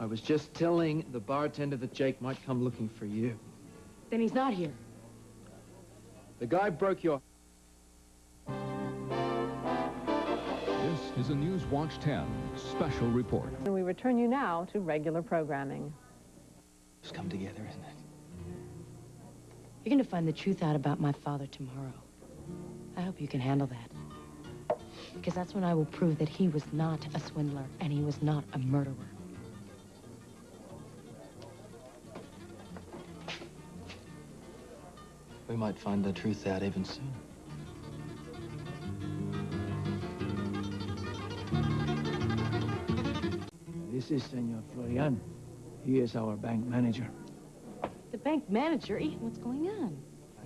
I was just telling the bartender that Jake might come looking for you. Then he's not here. The guy broke your... This is a News Watch 10 special report. And we return you now to regular programming. It's come together, isn't it? You're going to find the truth out about my father tomorrow. I hope you can handle that. Because that's when I will prove that he was not a swindler and he was not a murderer. We might find the truth out even soon. This is Senor Florian. He is our bank manager. The bank manager? What's going on?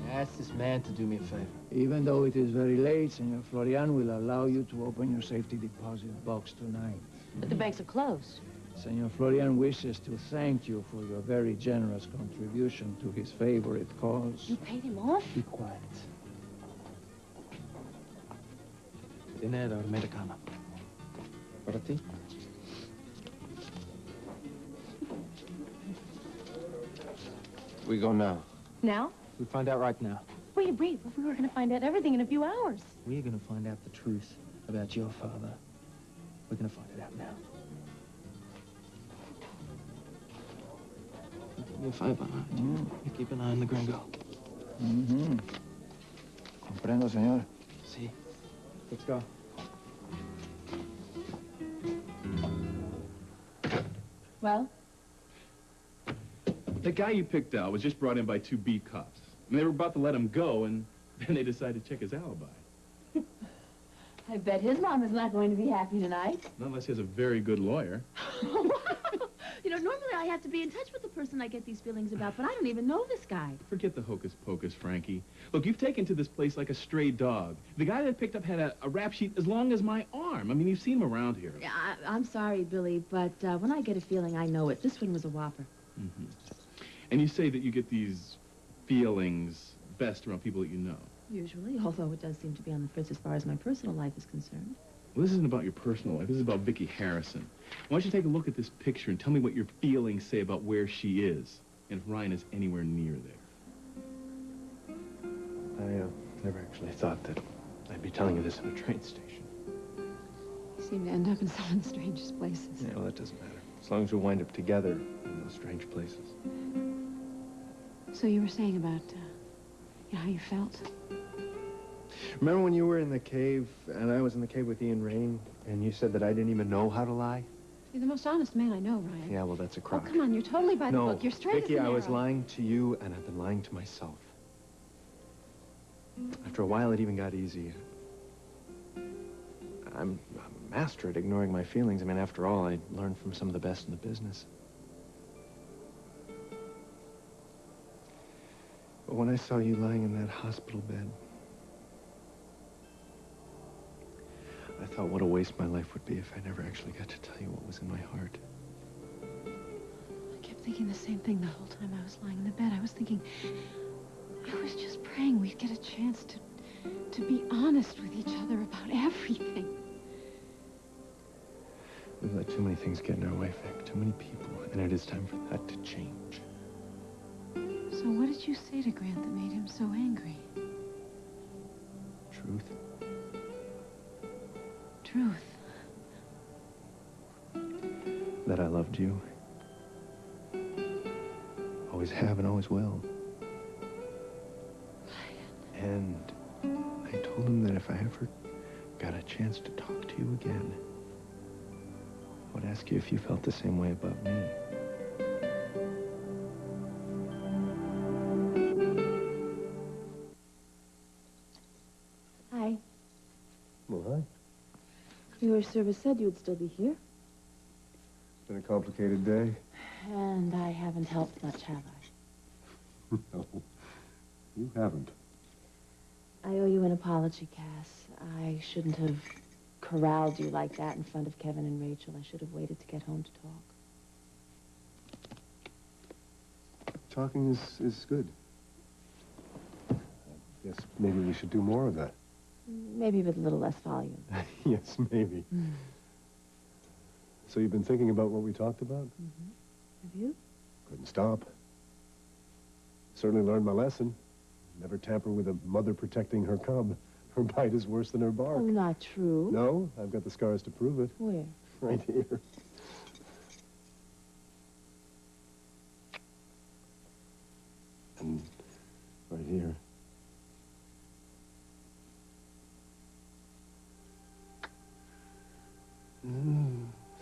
I asked this man to do me a favor. Even though it is very late, Senor Florian will allow you to open your safety deposit box tonight. But the banks are closed. Senor Florian wishes to thank you for your very generous contribution to his favorite cause. You paid him off? Be quiet. Dinero americano. Para ti. We go now. Now? We find out right now. Wait. We were going to find out everything in a few hours. We're going to find out the truth about your father. We're going to find it out now. Do me a favor, you keep an eye on the gringo. Comprendo, señor. See? Let's go. Well? The guy you picked out was just brought in by 2 beat cops. And they were about to let him go, and then they decided to check his alibi. I bet his mom is not going to be happy tonight. Not unless he has a very good lawyer. You know, normally I have to be in touch with the person I get these feelings about, but I don't even know this guy. Forget the hocus pocus, Frankie. Look, you've taken to this place like a stray dog. The guy that picked up had a rap sheet as long as my arm. I mean, you've seen him around here. Yeah, I'm sorry, Billy, but when I get a feeling, I know it. This one was a whopper. And you say that you get these feelings best around people that you know. Usually, although it does seem to be on the fritz as far as my personal life is concerned. Well, this isn't about your personal life. This is about Vicky Harrison. Why don't you take a look at this picture and tell me what your feelings say about where she is, and if Ryan is anywhere near there. I never actually thought that I'd be telling you this in a train station. You seem to end up in some of the strangest places. Yeah, well, that doesn't matter. As long as we wind up together in those strange places. So you were saying about, how you felt? Remember when you were in the cave, and I was in the cave with Ian Rain, and you said that I didn't even know how to lie? You're the most honest man I know, Ryan. Yeah, well, that's a Oh, crock. come on, you're totally by the No, book. You're straight Vicky, as an I was arrow. lying to you, and I've been lying to myself. After a while, it even got easy. I'm a master at ignoring my feelings. I mean, after all, I learned from some of the best in the business. But when I saw you lying in that hospital bed, I thought what a waste my life would be if I never actually got to tell you what was in my heart. I kept thinking the same thing the whole time I was lying in the bed. I was thinking, I was just praying we'd get a chance to be honest with each other about everything. We've let too many things get in our way, Vic. Too many people. And it is time for that to change. So what did you say to Grant that made him so angry? Truth. Truth. That I loved you. Always have and always will. And I told him that if I ever got a chance to talk to you again, I would ask you if you felt the same way about me. Hi. Well, hi. Your service said you would still be here. It's been a complicated day. And I haven't helped much, have I? No, you haven't. I owe you an apology, Cass. I shouldn't have corralled you like that in front of Kevin and Rachel. I should have waited to get home to talk. Talking is good. I guess maybe we should do more of that. Maybe with a little less volume. Yes, maybe. So you've been thinking about what we talked about? Have you? Couldn't stop. Certainly learned my lesson. Never tamper with a mother protecting her cub. Her bite is worse than her bark. Oh, not true. No, I've got the scars to prove it. Where? Right here. And right here.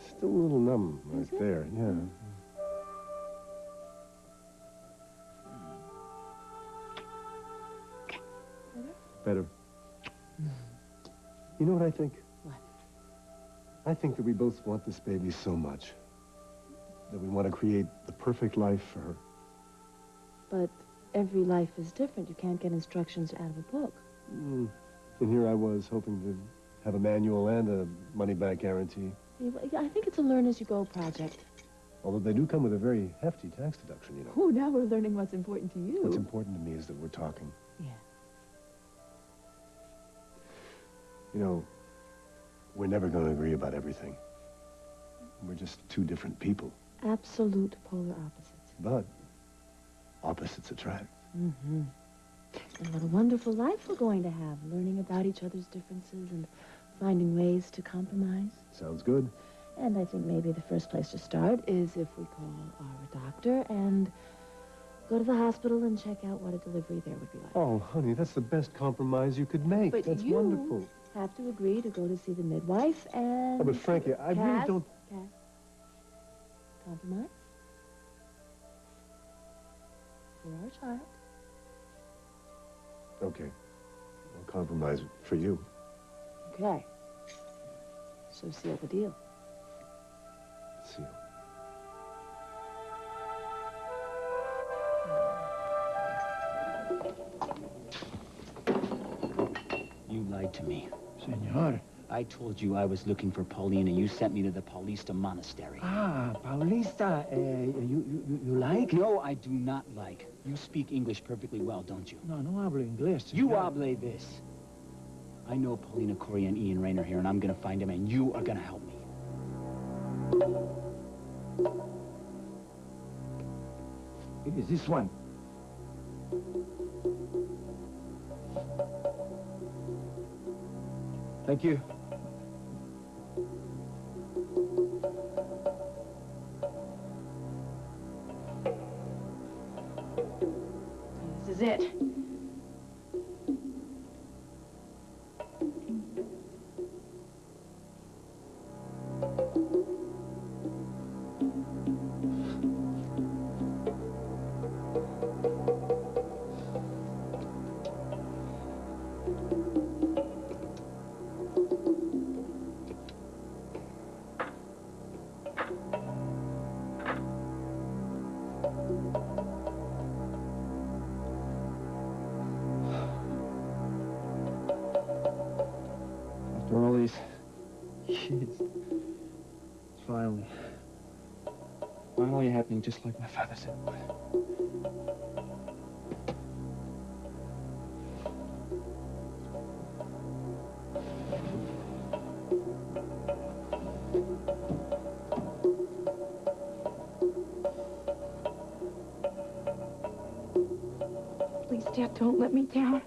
Still a little numb right there, yeah. Better? You know what I think? What? I think that we both want this baby so much that we want to create the perfect life for her. But every life is different. You can't get instructions out of a book. And here I was hoping to have a manual and a money-back guarantee. I think it's a learn-as-you-go project. Although they do come with a very hefty tax deduction, you know. Oh, now we're learning what's important to you. What's important to me is that we're talking. Yeah. You know, we're never going to agree about everything. We're just two different people. Absolute polar opposites. But opposites attract. Mm-hmm. And what a wonderful life we're going to have, learning about each other's differences and finding ways to compromise. Sounds good. And I think maybe the first place to start is if we call our doctor and go to the hospital and check out what a delivery there would be like. Oh, honey, that's the best compromise you could make. But that's you wonderful. have to agree to go to see the midwife and... Oh, but Frankie, I really Cass, don't... Cass. Compromise? For our child. Okay. I'll compromise for you. Okay. So seal the deal. Seal. You lied to me. Senor. I told you I was looking for Pauline, and you sent me to the Paulista Monastery. Ah, Paulista, you like? No, I do not like. You speak English perfectly well, don't you? No hablo inglés. You senor. hable this. I know Paulina Cory and Ian Raynor here, and I'm gonna find him, and you are gonna help me. It is this one. Thank you. This is it. After all these years, it's finally happening just like my father said it would. Please, Dad, don't let me down.